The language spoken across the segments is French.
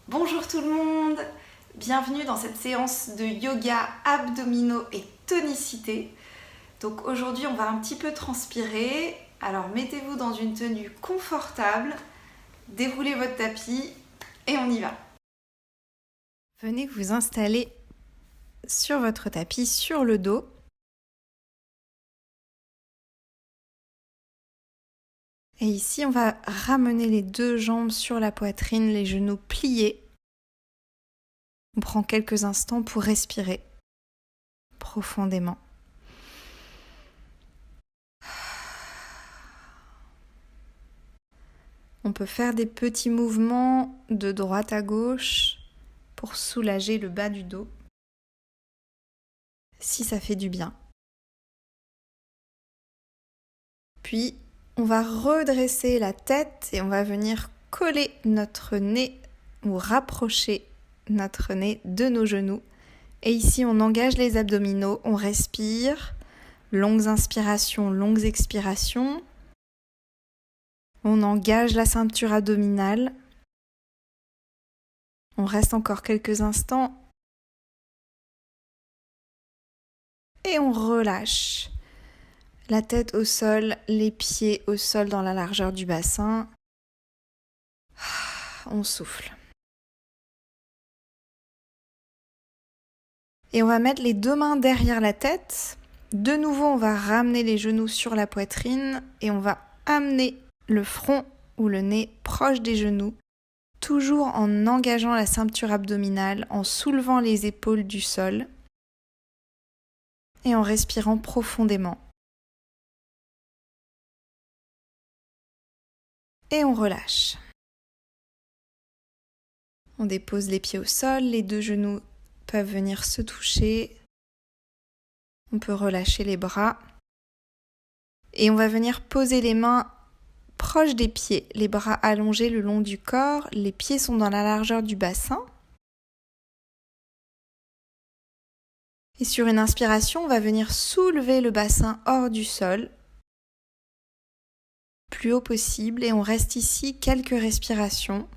Bonjour tout le monde, bienvenue dans cette séance de yoga, abdominaux et tonicité. Donc aujourd'hui on va un petit peu transpirer, alors mettez-vous dans une tenue confortable, déroulez votre tapis et on y va. Venez vous installer sur votre tapis, sur le dos. Et ici on va ramener les deux jambes sur la poitrine, les genoux pliés. On prend quelques instants pour respirer profondément. On peut faire des petits mouvements de droite à gauche pour soulager le bas du dos, si ça fait du bien. Puis, on va redresser la tête et on va venir coller notre nez ou rapprocher notre nez de nos genoux. Et ici, on engage les abdominaux, on respire, longues inspirations, longues expirations. On engage la ceinture abdominale. On reste encore quelques instants. Et on relâche. La tête au sol, les pieds au sol dans la largeur du bassin. On souffle. Et on va mettre les deux mains derrière la tête. De nouveau, on va ramener les genoux sur la poitrine et on va amener le front ou le nez proche des genoux, toujours en engageant la ceinture abdominale, en soulevant les épaules du sol et en respirant profondément. Et on relâche. On dépose les pieds au sol, les deux genoux peuvent venir se toucher. On peut relâcher les bras. Et on va venir poser les mains proches des pieds, les bras allongés le long du corps, les pieds sont dans la largeur du bassin. Et sur une inspiration, on va venir soulever le bassin hors du sol, plus haut possible, et on reste ici quelques respirations.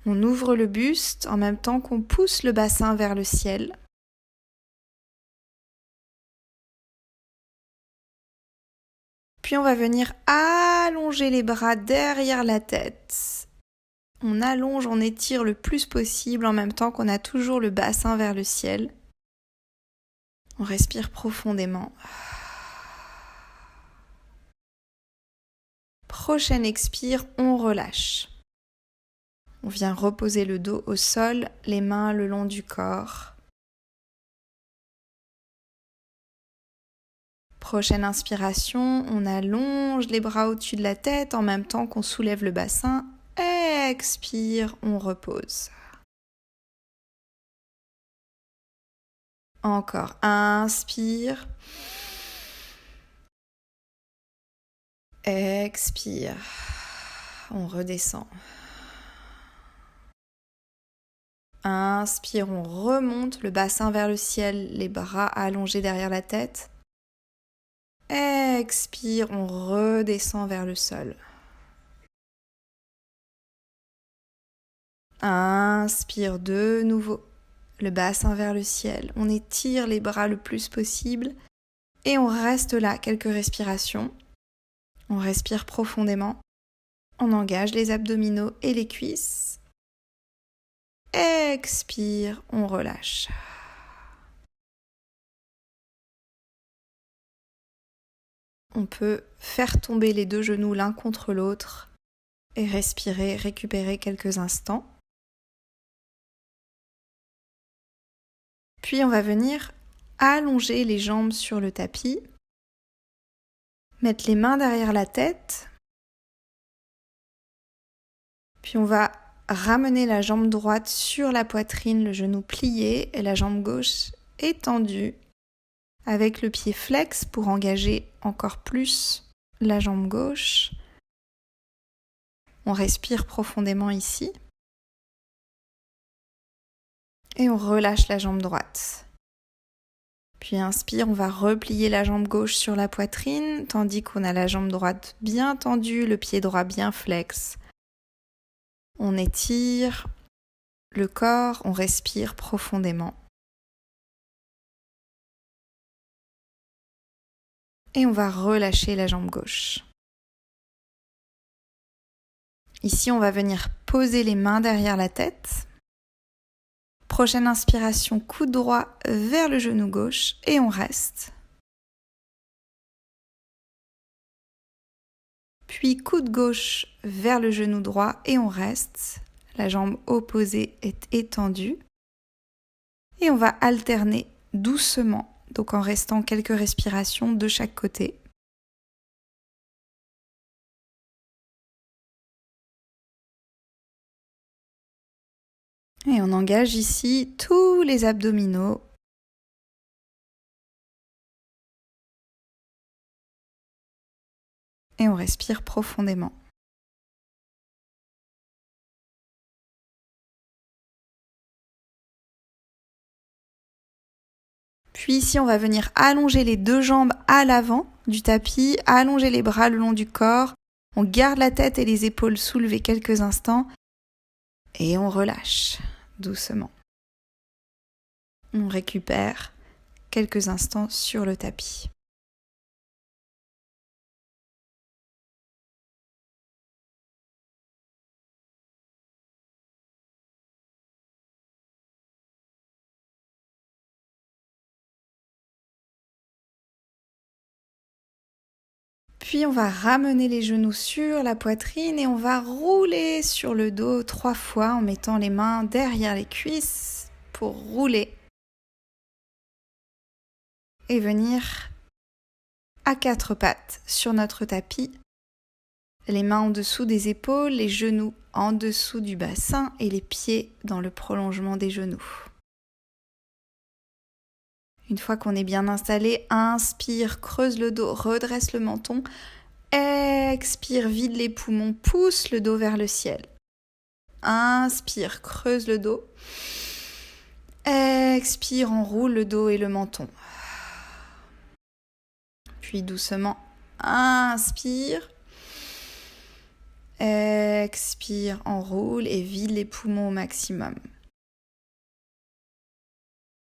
On ouvre le buste en même temps qu'on pousse le bassin vers le ciel. Puis on va venir allonger les bras derrière la tête. On allonge, on étire le plus possible en même temps qu'on a toujours le bassin vers le ciel. On respire profondément. Prochaine expire, on relâche. On vient reposer le dos au sol, les mains le long du corps. Prochaine inspiration, on allonge les bras au-dessus de la tête en même temps qu'on soulève le bassin. Expire, on repose. Encore, inspire. Expire. On redescend. Inspire, on remonte le bassin vers le ciel, les bras allongés derrière la tête. Expire, on redescend vers le sol. Inspire de nouveau, le bassin vers le ciel. On étire les bras le plus possible et on reste là quelques respirations. On respire profondément. On engage les abdominaux et les cuisses. Expire, on relâche. On peut faire tomber les deux genoux l'un contre l'autre et respirer, récupérer quelques instants. Puis on va venir allonger les jambes sur le tapis, mettre les mains derrière la tête, puis on va ramener la jambe droite sur la poitrine, le genou plié et la jambe gauche étendue, avec le pied flex pour engager encore plus la jambe gauche. On respire profondément ici. Et on relâche la jambe droite. Puis inspire, on va replier la jambe gauche sur la poitrine, tandis qu'on a la jambe droite bien tendue, le pied droit bien flex. On étire le corps, on respire profondément. Et on va relâcher la jambe gauche. Ici, on va venir poser les mains derrière la tête. Prochaine inspiration, coude droit vers le genou gauche et on reste. Puis coude gauche vers le genou droit et on reste. La jambe opposée est étendue. Et on va alterner doucement, donc en restant quelques respirations de chaque côté. Et on engage ici tous les abdominaux. Et on respire profondément. Puis ici, on va venir allonger les deux jambes à l'avant du tapis, allonger les bras le long du corps. On garde la tête et les épaules soulevées quelques instants et on relâche doucement. On récupère quelques instants sur le tapis. Puis on va ramener les genoux sur la poitrine et on va rouler sur le dos 3 fois en mettant les mains derrière les cuisses pour rouler. Et venir à 4 pattes sur notre tapis. Les mains en dessous des épaules, les genoux en dessous du bassin et les pieds dans le prolongement des genoux. Une fois qu'on est bien installé, inspire, creuse le dos, redresse le menton. Expire, vide les poumons, pousse le dos vers le ciel. Inspire, creuse le dos. Expire, enroule le dos et le menton. Puis doucement, inspire. Expire, enroule et vide les poumons au maximum.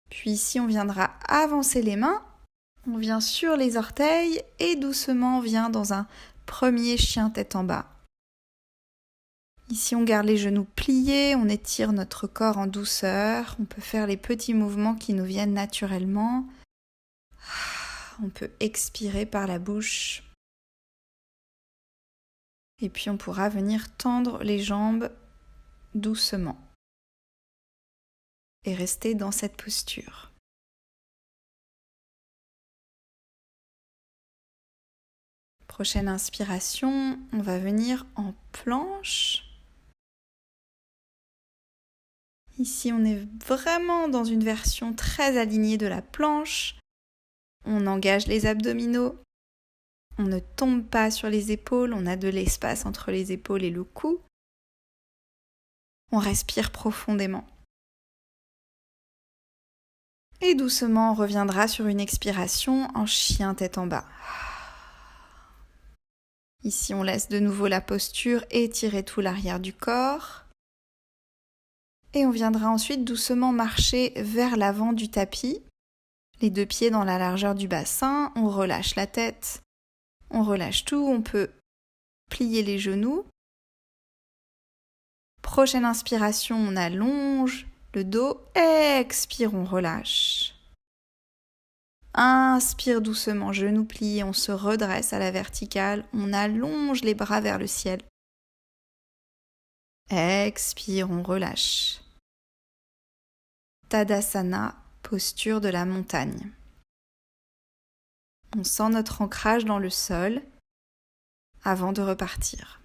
Puis ici, on viendra avancer les mains. On vient sur les orteils et doucement on vient dans un premier chien tête en bas. Ici, on garde les genoux pliés, on étire notre corps en douceur. On peut faire les petits mouvements qui nous viennent naturellement. On peut expirer par la bouche. Et puis, on pourra venir tendre les jambes doucement. Et rester dans cette posture. Prochaine inspiration, on va venir en planche. Ici, on est vraiment dans une version très alignée de la planche. On engage les abdominaux. On ne tombe pas sur les épaules, on a de l'espace entre les épaules et le cou. On respire profondément. Et doucement, on reviendra sur une expiration en chien tête en bas. Ici, on laisse de nouveau la posture étirer tout l'arrière du corps. Et on viendra ensuite doucement marcher vers l'avant du tapis. Les deux pieds dans la largeur du bassin. On relâche la tête. On relâche tout. On peut plier les genoux. Prochaine inspiration, on allonge le dos. Expire, on relâche. Inspire doucement, genoux pliés, on se redresse à la verticale, on allonge les bras vers le ciel. Expire, on relâche. Tadasana, posture de la montagne. On sent notre ancrage dans le sol avant de repartir.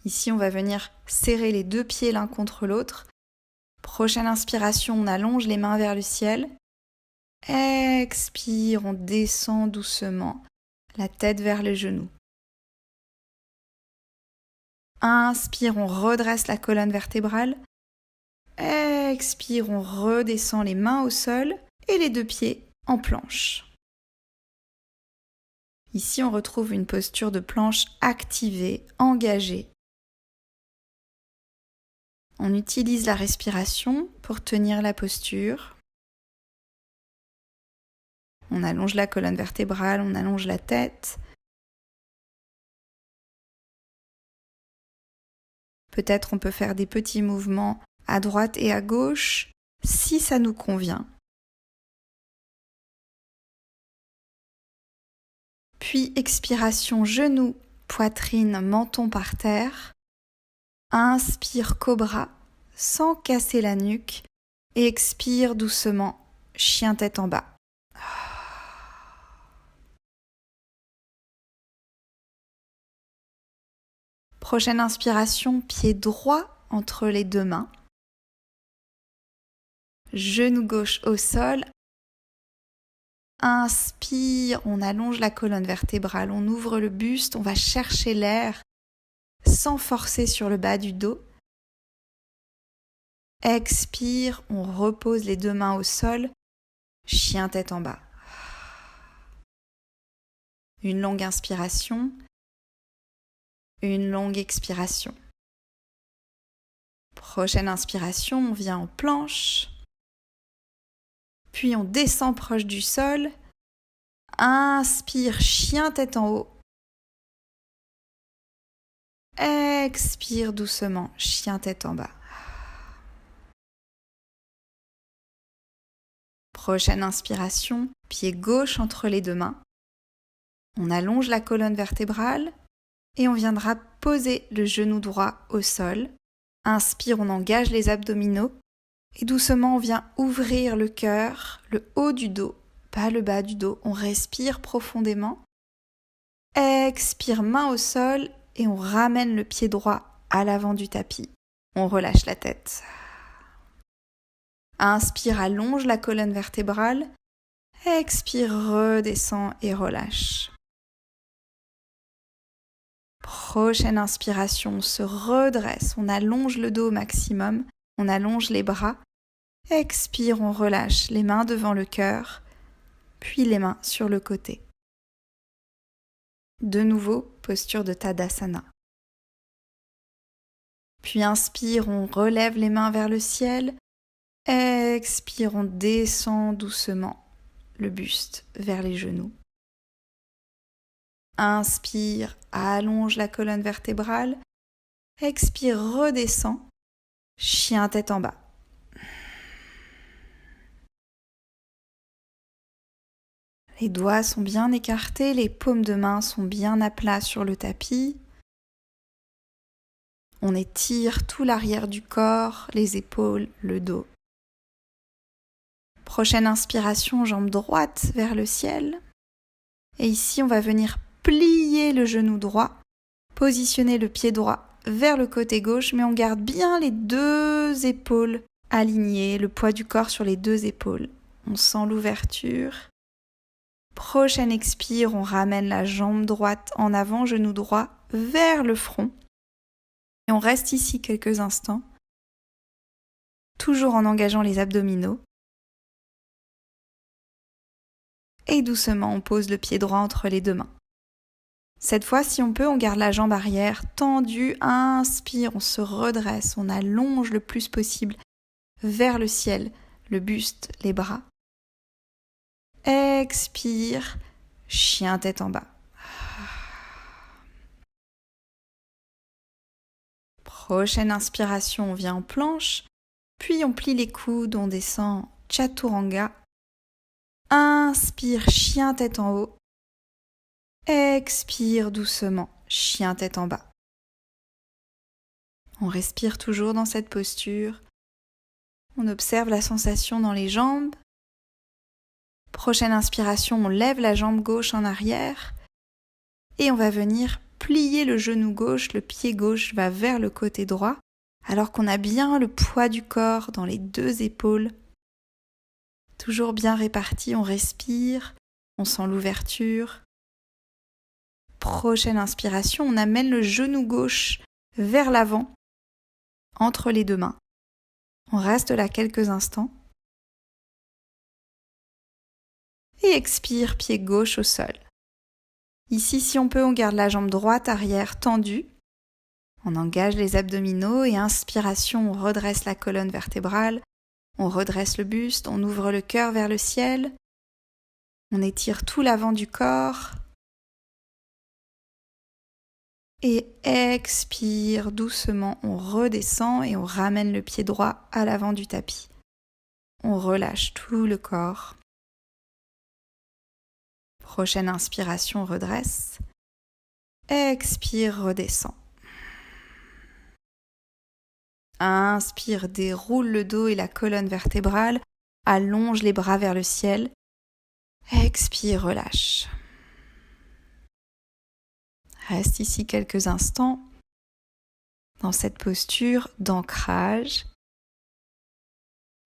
Ici, on va venir serrer les deux pieds l'un contre l'autre. Prochaine inspiration, on allonge les mains vers le ciel. Expire, on descend doucement, la tête vers les genoux. Inspire, on redresse la colonne vertébrale. Expire, on redescend les mains au sol et les deux pieds en planche. Ici, on retrouve une posture de planche activée, engagée. On utilise la respiration pour tenir la posture. On allonge la colonne vertébrale, on allonge la tête. Peut-être on peut faire des petits mouvements à droite et à gauche, si ça nous convient. Puis expiration, genoux, poitrine, menton par terre. Inspire cobra sans casser la nuque et expire doucement, chien tête en bas. Prochaine inspiration, pied droit entre les deux mains. Genou gauche au sol. Inspire, on allonge la colonne vertébrale, on ouvre le buste, on va chercher l'air sans forcer sur le bas du dos. Expire, on repose les deux mains au sol, chien tête en bas. Une longue inspiration, une longue expiration. Prochaine inspiration, on vient en planche. Puis on descend proche du sol. Inspire, chien tête en haut. Expire doucement, chien tête en bas. Prochaine inspiration, pied gauche entre les deux mains. On allonge la colonne vertébrale et on viendra poser le genou droit au sol. Inspire, on engage les abdominaux et doucement on vient ouvrir le cœur, le haut du dos, pas le bas du dos. On respire profondément. Expire, main au sol et on ramène le pied droit à l'avant du tapis. On relâche la tête. Inspire, allonge la colonne vertébrale. Expire, redescend et relâche. Prochaine inspiration, on se redresse, on allonge le dos au maximum, on allonge les bras. Expire, on relâche les mains devant le cœur, puis les mains sur le côté. De nouveau, posture de Tadasana. Puis inspire, on relève les mains vers le ciel. Expire, on descend doucement le buste vers les genoux. Inspire, allonge la colonne vertébrale. Expire, redescend. Chien tête en bas. Les doigts sont bien écartés, les paumes de main sont bien à plat sur le tapis. On étire tout l'arrière du corps, les épaules, le dos. Prochaine inspiration, jambe droite vers le ciel. Et ici, on va venir plier le genou droit, positionner le pied droit vers le côté gauche, mais on garde bien les deux épaules alignées, le poids du corps sur les deux épaules. On sent l'ouverture. Prochaine expire, on ramène la jambe droite en avant, genou droit vers le front. Et on reste ici quelques instants, toujours en engageant les abdominaux. Et doucement, on pose le pied droit entre les deux mains. Cette fois, si on peut, on garde la jambe arrière tendue, inspire, on se redresse, on allonge le plus possible vers le ciel, le buste, les bras. Expire, chien tête en bas. Prochaine inspiration, on vient en planche, puis on plie les coudes, on descend Chaturanga. Inspire, chien tête en haut. Expire doucement, chien tête en bas. On respire toujours dans cette posture. On observe la sensation dans les jambes. Prochaine inspiration, on lève la jambe gauche en arrière et on va venir plier le genou gauche, le pied gauche va vers le côté droit, alors qu'on a bien le poids du corps dans les deux épaules. Toujours bien réparti, on respire, on sent l'ouverture. Prochaine inspiration, on amène le genou gauche vers l'avant, entre les deux mains. On reste là quelques instants. Et expire, pied gauche au sol. Ici, si on peut, on garde la jambe droite arrière tendue. On engage les abdominaux et inspiration, on redresse la colonne vertébrale, on redresse le buste, on ouvre le cœur vers le ciel. On étire tout l'avant du corps. Et expire doucement, on redescend et on ramène le pied droit à l'avant du tapis. On relâche tout le corps. Prochaine inspiration, redresse. Expire, redescend. Inspire, déroule le dos et la colonne vertébrale. Allonge les bras vers le ciel. Expire, relâche. Reste ici quelques instants dans cette posture d'ancrage.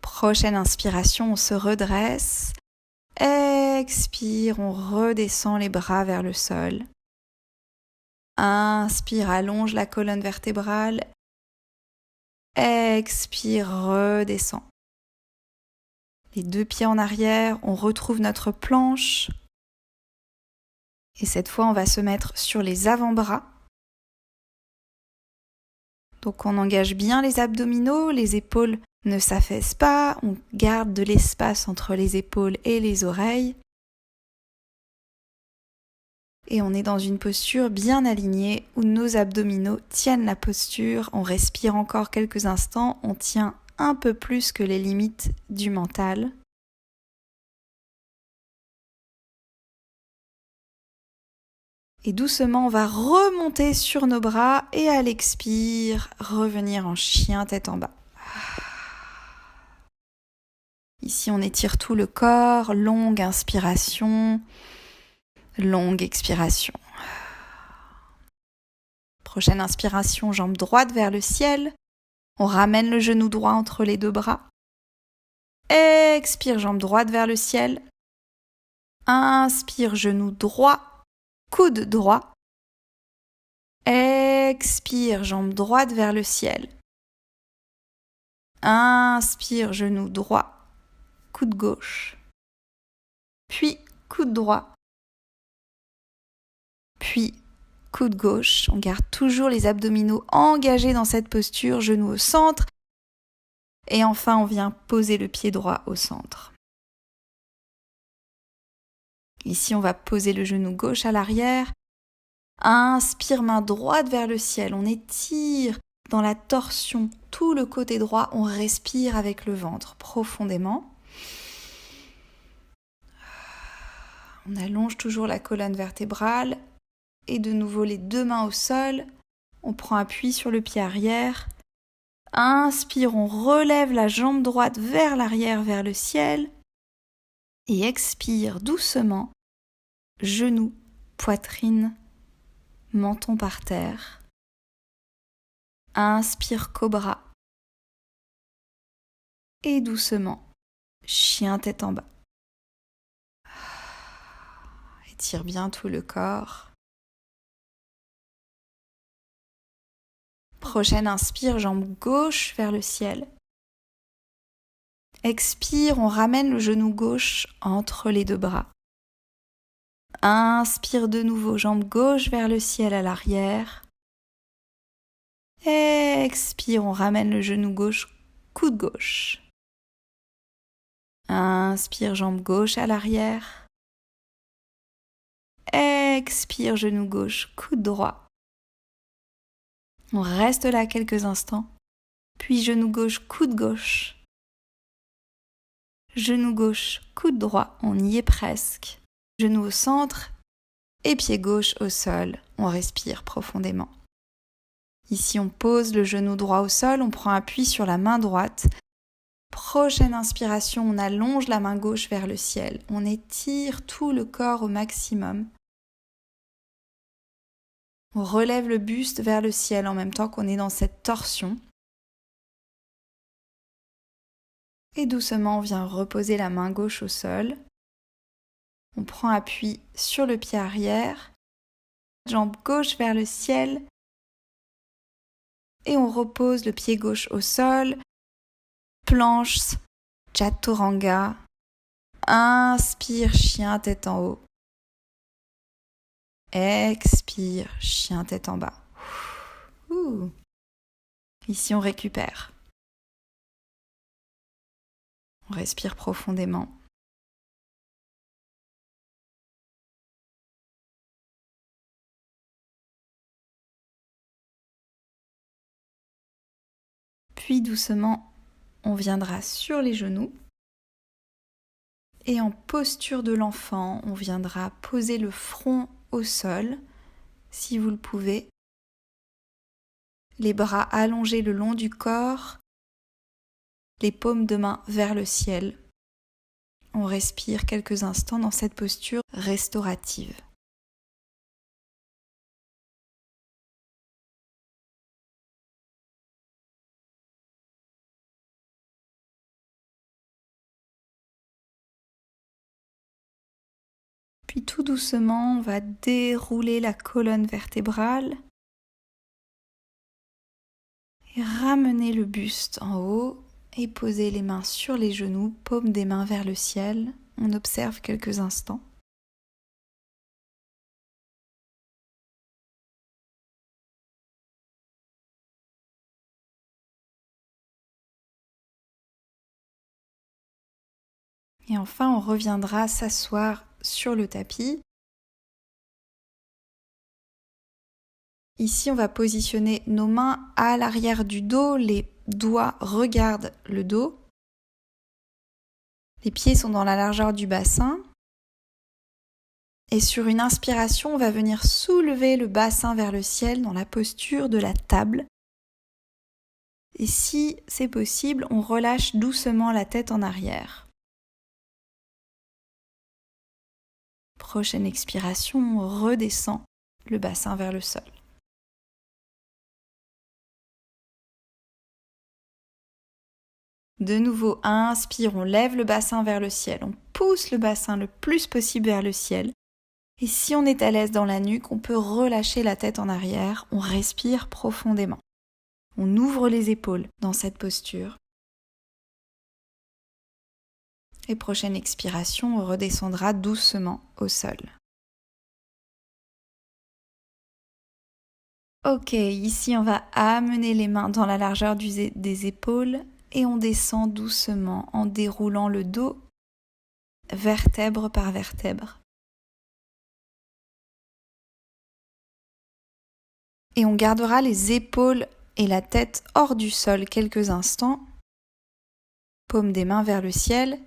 Prochaine inspiration, on se redresse. Expire, on redescend les bras vers le sol. Inspire, allonge la colonne vertébrale. Expire, redescend. Les deux pieds en arrière, on retrouve notre planche. Et cette fois, on va se mettre sur les avant-bras. Donc on engage bien les abdominaux, les épaules ne s'affaissent pas, on garde de l'espace entre les épaules et les oreilles. Et on est dans une posture bien alignée où nos abdominaux tiennent la posture. On respire encore quelques instants, on tient un peu plus que les limites du mental. Et doucement, on va remonter sur nos bras et à l'expire, revenir en chien tête en bas. Ici, on étire tout le corps, longue inspiration, longue expiration. Prochaine inspiration, jambe droite vers le ciel. On ramène le genou droit entre les deux bras. Expire, jambe droite vers le ciel. Inspire, genou droit. Coude droit. Expire, jambe droite vers le ciel. Inspire, genou droit, coude gauche. Puis coude droit. Puis coude gauche. On garde toujours les abdominaux engagés dans cette posture, genou au centre. Et enfin, on vient poser le pied droit au centre. Ici, on va poser le genou gauche à l'arrière. Inspire, main droite vers le ciel. On étire dans la torsion tout le côté droit. On respire avec le ventre profondément. On allonge toujours la colonne vertébrale. Et de nouveau, les deux mains au sol. On prend appui sur le pied arrière. Inspire, on relève la jambe droite vers l'arrière, vers le ciel. Et expire doucement. Genoux, poitrine, menton par terre. Inspire cobra. Et doucement, chien tête en bas. Étire bien tout le corps. Prochaine inspire, jambe gauche vers le ciel. Expire, on ramène le genou gauche entre les deux bras. Inspire de nouveau, jambe gauche vers le ciel à l'arrière. Expire, on ramène le genou gauche, coude gauche. Inspire, jambe gauche à l'arrière. Expire, genou gauche, coude droit. On reste là quelques instants. Puis genou gauche, coude gauche. Genou gauche, coude droit, on y est presque. Genou au centre et pied gauche au sol. On respire profondément. Ici, on pose le genou droit au sol, on prend appui sur la main droite. Prochaine inspiration, on allonge la main gauche vers le ciel. On étire tout le corps au maximum. On relève le buste vers le ciel en même temps qu'on est dans cette torsion. Et doucement, on vient reposer la main gauche au sol. On prend appui sur le pied arrière, jambe gauche vers le ciel et on repose le pied gauche au sol, planche, chaturanga, inspire, chien tête en haut, Expire, chien tête en bas. Ouh. Ici, on récupère. On respire profondément. Puis doucement, on viendra sur les genoux. Et en posture de l'enfant, on viendra poser le front au sol, si vous le pouvez. Les bras allongés le long du corps, les paumes de main vers le ciel. On respire quelques instants dans cette posture restaurative. Puis tout doucement, on va dérouler la colonne vertébrale et ramener le buste en haut et poser les mains sur les genoux, paumes des mains vers le ciel. On observe quelques instants. Et enfin, on reviendra s'asseoir sur le tapis. Ici, on va positionner nos mains à l'arrière du dos, les doigts regardent le dos. Les pieds sont dans la largeur du bassin. Et sur une inspiration, on va venir soulever le bassin vers le ciel dans la posture de la table. Et si c'est possible, on relâche doucement la tête en arrière. Prochaine expiration, on redescend le bassin vers le sol. De nouveau, inspire, on lève le bassin vers le ciel, on pousse le bassin le plus possible vers le ciel. Et si on est à l'aise dans la nuque, on peut relâcher la tête en arrière, on respire profondément. On ouvre les épaules dans cette posture. Et prochaine expiration, on redescendra doucement au sol. Ok, ici on va amener les mains dans la largeur des épaules et on descend doucement en déroulant le dos, vertèbre par vertèbre. Et on gardera les épaules et la tête hors du sol quelques instants, paume des mains vers le ciel.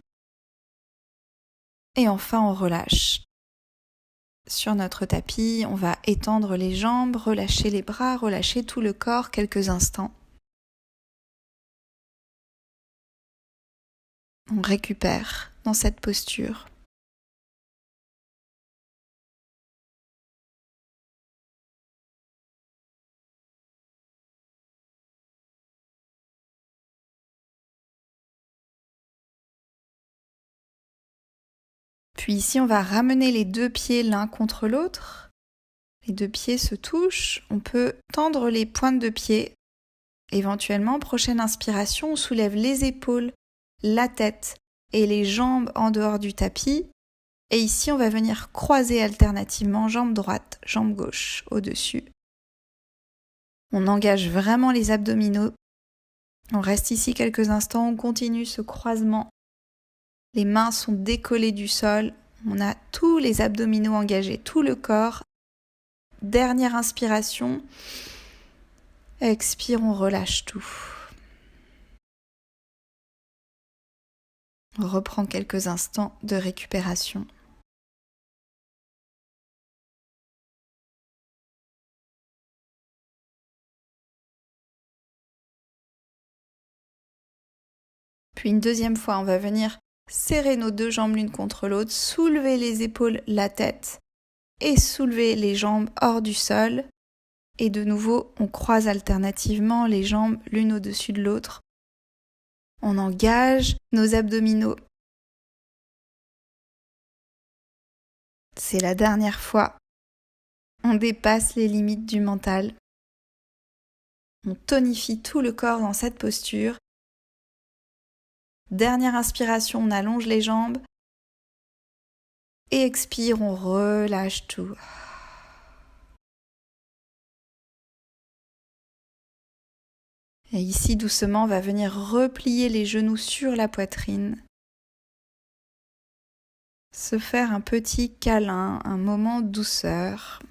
Et enfin, on relâche. Sur notre tapis, on va étendre les jambes, relâcher les bras, relâcher tout le corps quelques instants. On récupère dans cette posture. Puis ici, on va ramener les deux pieds l'un contre l'autre. Les deux pieds se touchent. On peut tendre les pointes de pied. Éventuellement, prochaine inspiration, on soulève les épaules, la tête et les jambes en dehors du tapis. Et ici, on va venir croiser alternativement jambe droite, jambe gauche au-dessus. On engage vraiment les abdominaux. On reste ici quelques instants, on continue ce croisement. Les mains sont décollées du sol. On a tous les abdominaux engagés, tout le corps. Dernière inspiration. Expire, on relâche tout. On reprend quelques instants de récupération. Puis une deuxième fois, on va venir serrer nos deux jambes l'une contre l'autre, soulever les épaules, la tête et soulever les jambes hors du sol. Et de nouveau, on croise alternativement les jambes l'une au-dessus de l'autre. On engage nos abdominaux. C'est la dernière fois. On dépasse les limites du mental. On tonifie tout le corps dans cette posture. Dernière inspiration, on allonge les jambes. Et expire, on relâche tout. Et ici, doucement, on va venir replier les genoux sur la poitrine. Se faire un petit câlin, un moment de douceur.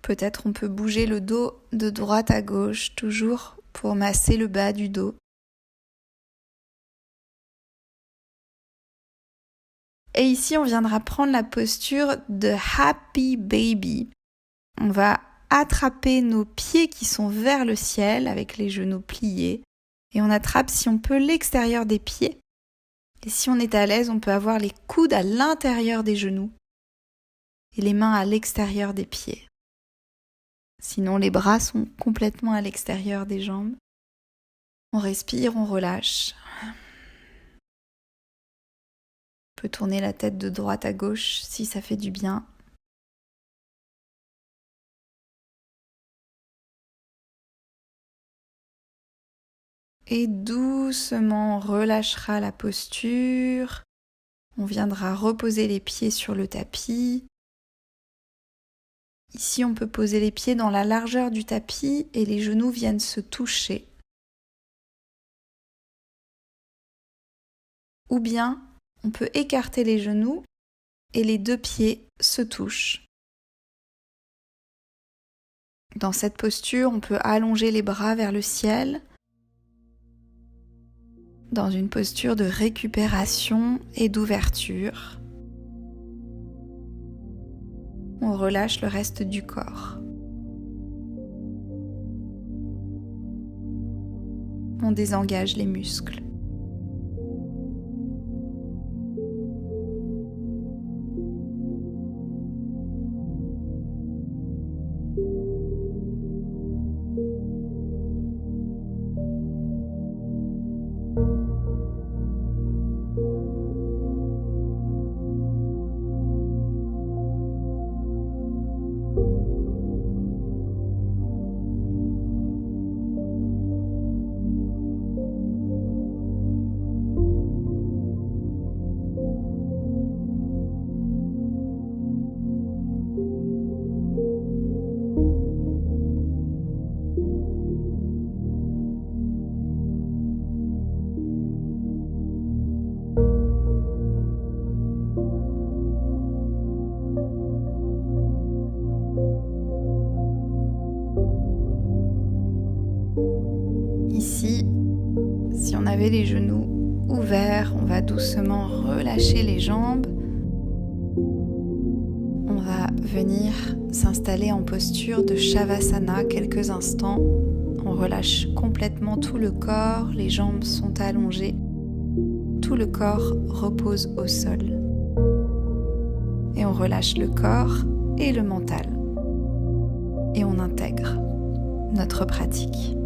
Peut-être on peut bouger le dos de droite à gauche, toujours pour masser le bas du dos. Et ici, on viendra prendre la posture de Happy Baby. On va attraper nos pieds qui sont vers le ciel avec les genoux pliés. Et on attrape, si on peut, l'extérieur des pieds. Et si on est à l'aise, on peut avoir les coudes à l'intérieur des genoux et les mains à l'extérieur des pieds. Sinon, les bras sont complètement à l'extérieur des jambes. On respire, on relâche. On peut tourner la tête de droite à gauche si ça fait du bien. Et doucement, on relâchera la posture. On viendra reposer les pieds sur le tapis. Ici, on peut poser les pieds dans la largeur du tapis et les genoux viennent se toucher. Ou bien, on peut écarter les genoux et les deux pieds se touchent. Dans cette posture, on peut allonger les bras vers le ciel, dans une posture de récupération et d'ouverture. On relâche le reste du corps. On désengage les muscles. Ici, si on avait les genoux ouverts, on va doucement relâcher les jambes. On va venir s'installer en posture de Shavasana quelques instants. On relâche complètement tout le corps, les jambes sont allongées. Tout le corps repose au sol. Et on relâche le corps et le mental. Et on intègre notre pratique.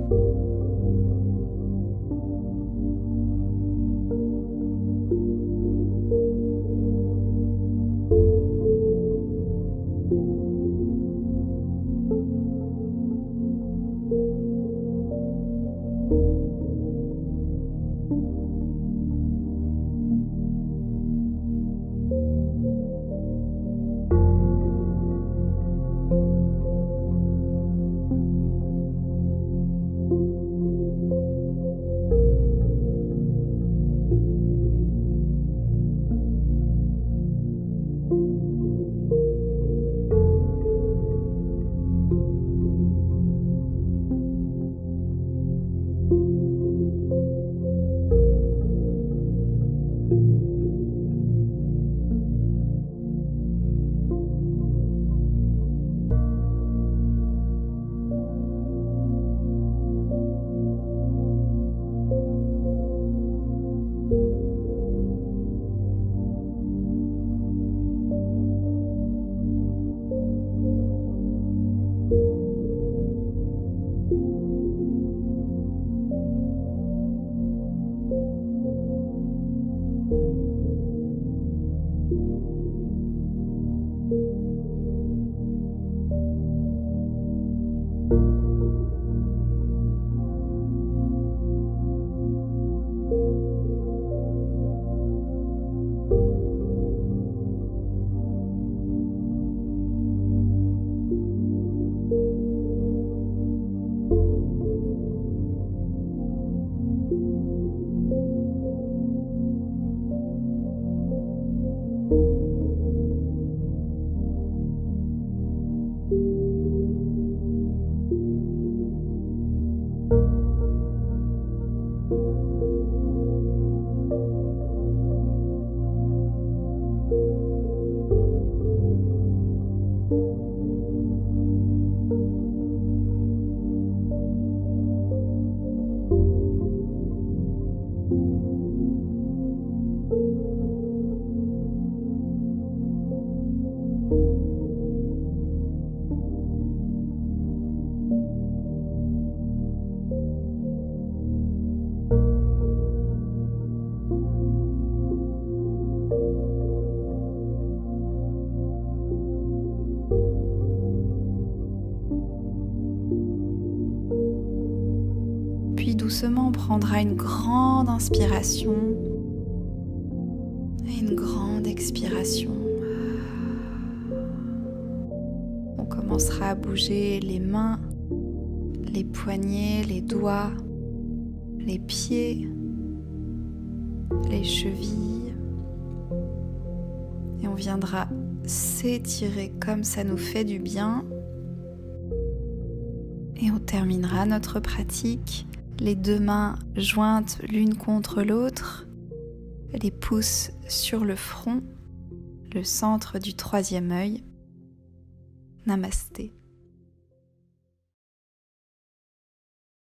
doucement, on prendra une grande inspiration et une grande expiration. On commencera à bouger les mains, les poignets, les doigts, les pieds, les chevilles. Et on viendra s'étirer comme ça nous fait du bien. Et on terminera notre pratique, les deux mains jointes l'une contre l'autre, les pouces sur le front, le centre du troisième œil. Namasté.